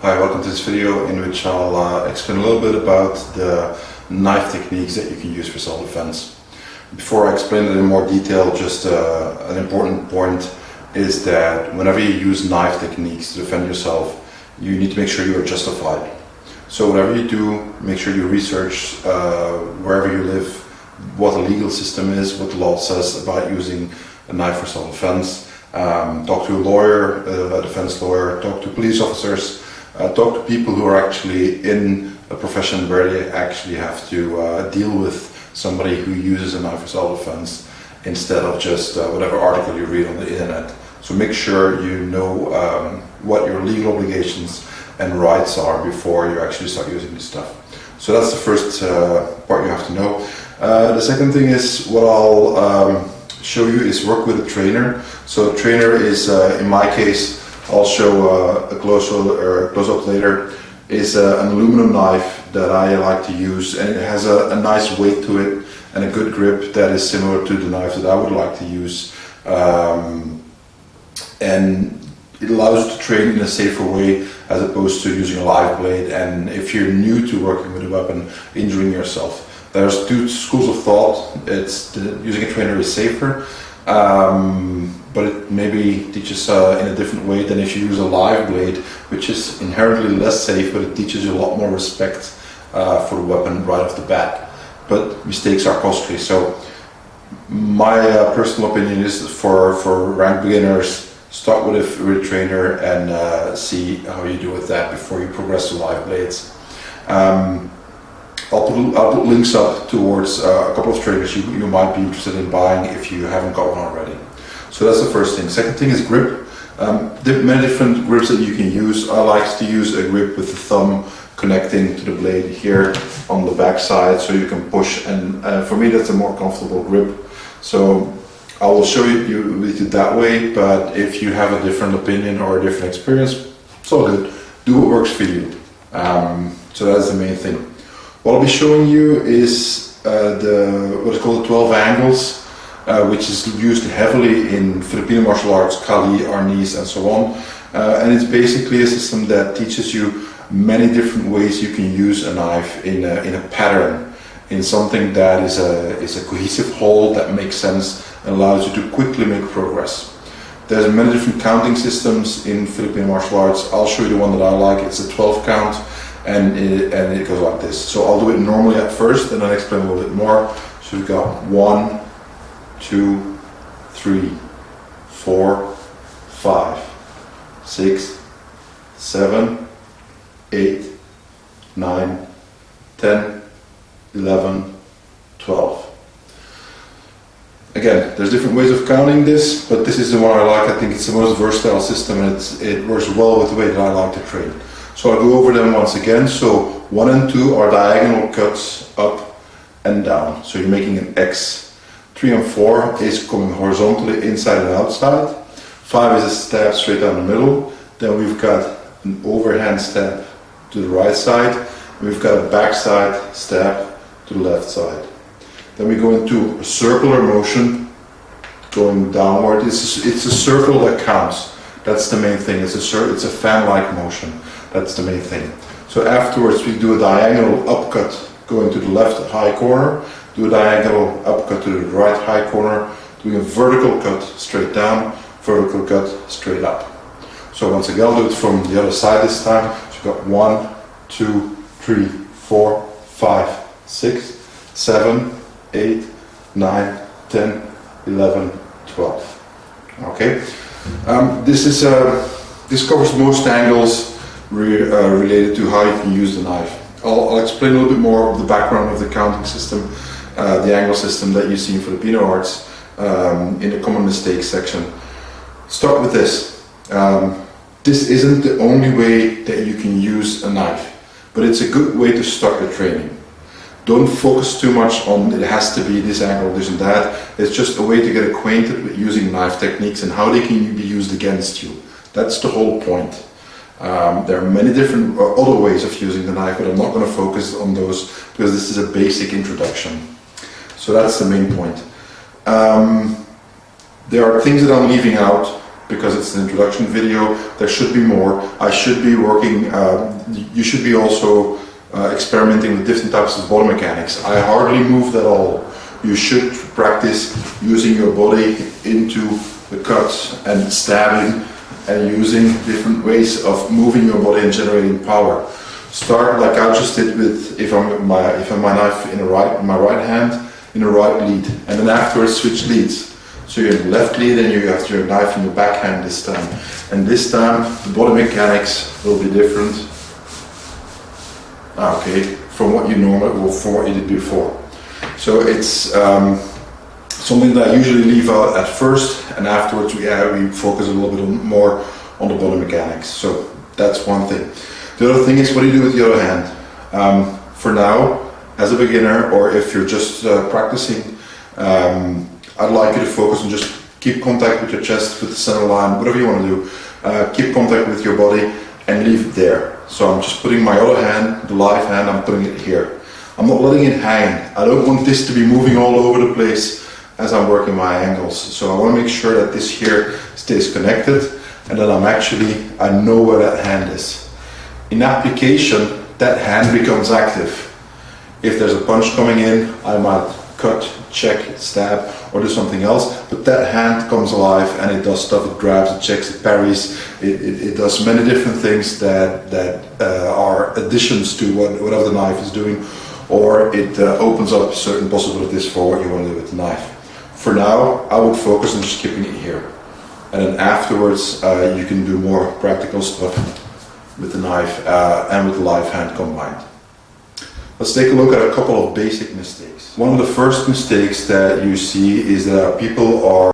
Hi, welcome to this video in which I'll explain a little bit about the knife techniques that you can use for self-defense. Before I explain it in more detail, just an important point is that whenever you use knife techniques to defend yourself, you need to make sure you are justified. So whatever you do, make sure you research wherever you live, what the legal system is, what the law says about using a knife for self-defense. Talk to a lawyer, a defense lawyer, talk to police officers, talk to people who are actually in a profession where they actually have to deal with somebody who uses a knife for self-defense instead of just whatever article you read on the internet. So make sure you know what your legal obligations and rights are before you actually start using this stuff. So that's the first part you have to know. The second thing is what I'll show you is work with a trainer. So a trainer is, in my case, I'll show a close-up later, is an aluminum knife that I like to use, and it has a nice weight to it and a good grip that is similar to the knife that I would like to use. And it allows you to train in a safer way as opposed to using a live blade, and if you're new to working with a weapon, injuring yourself. There's two schools of thought. Using a trainer is safer, but it maybe teaches in a different way than if you use a live blade, which is inherently less safe, but it teaches you a lot more respect for the weapon right off the bat. But mistakes are costly. So my personal opinion is for ranked beginners, start with a trainer and see how you do with that before you progress to live blades. I'll put links up towards a couple of trainers you might be interested in buying if you haven't got one already. So that's the first thing. Second thing is grip. Many different grips that you can use. I like to use a grip with the thumb connecting to the blade here on the back side, so you can push, and for me that's a more comfortable grip. So I will show you with it that way, but if you have a different opinion or a different experience, it's all good. Do what works for you. So that's the main thing. What I'll be showing you is what is called the 12 angles, which is used heavily in Filipino martial arts, Kali, Arnis, and so on. And it's basically a system that teaches you many different ways you can use a knife in a pattern, in something that is a cohesive whole that makes sense and allows you to quickly make progress. There's many different counting systems in Filipino martial arts. I'll show you the one that I like. It's a 12 count, and it goes like this. So I'll do it normally at first and then explain a little bit more. So we've got 1, 2, 3, 4, 5, 6, 7, 8, 9, 10, 11, 12. Again, there's different ways of counting this, but this is the one I like. I think it's the most versatile system, and it works well with the way that I like to train. So I'll go over them once again. So 1 and 2 are diagonal cuts up and down. So you're making an X. 3 and 4 is coming horizontally inside and outside. 5 is a stab straight down the middle. Then we've got an overhand stab to the right side. We've got a backside stab to the left side. Then we go into a circular motion going downward. It's a circle that counts. That's the main thing. It's a fan-like motion. That's the main thing. So afterwards we do a diagonal upcut going to the left high corner, do a diagonal upcut to the right high corner, doing a vertical cut straight down, vertical cut straight up. So once again, I'll do it from the other side this time. So we've got 1, 2, 3, 4, 5, 6, 7, 8, 9, 10, 11, 12. Okay. This covers most angles related to how you can use the knife. I'll explain a little bit more of the background of the counting system, the angle system that you see in Filipino arts in the common mistakes section. Start with this. This isn't the only way that you can use a knife, but it's a good way to start your training. Don't focus too much on it has to be this angle, this and that. It's just a way to get acquainted with using knife techniques and how they can be used against you. That's the whole point. There are many different other ways of using the knife, but I'm not going to focus on those because this is a basic introduction. So that's the main point. There are things that I'm leaving out because it's an introduction video. There should be more. I should be working, you should be also experimenting with different types of body mechanics. I hardly moved at all. You should practice using your body into the cuts and stabbing and using different ways of moving your body and generating power. Start like I just did with if I'm my knife in my right hand in the right lead, and then afterwards switch leads. So you're in the left lead and you have your knife in your backhand this time. And this time the body mechanics will be different. Okay, from what you did before. So it's something that I usually leave out at first, and afterwards we focus a little bit more on the body mechanics. So that's one thing. The other thing is, what do you do with the other hand? For now, as a beginner, or if you're just practicing, I'd like you to focus on just keep contact with your chest, with the center line, whatever you want to do. Keep contact with your body and leave it there. So I'm just putting my other hand, the live hand, I'm putting it here. I'm not letting it hang. I don't want this to be moving all over the place as I'm working my angles. So I want to make sure that this here stays connected, and that I know where that hand is. In application, that hand becomes active. If there's a punch coming in, I might cut, check, stab, or do something else, but that hand comes alive and it does stuff. It grabs, it checks, it parries, it does many different things that are additions to whatever the knife is doing, or it opens up certain possibilities for what you want to do with the knife. For now, I would focus on just keeping it here, and then afterwards you can do more practical stuff with the knife and with the live hand combined. Let's take a look at a couple of basic mistakes. One of the first mistakes that you see is that people are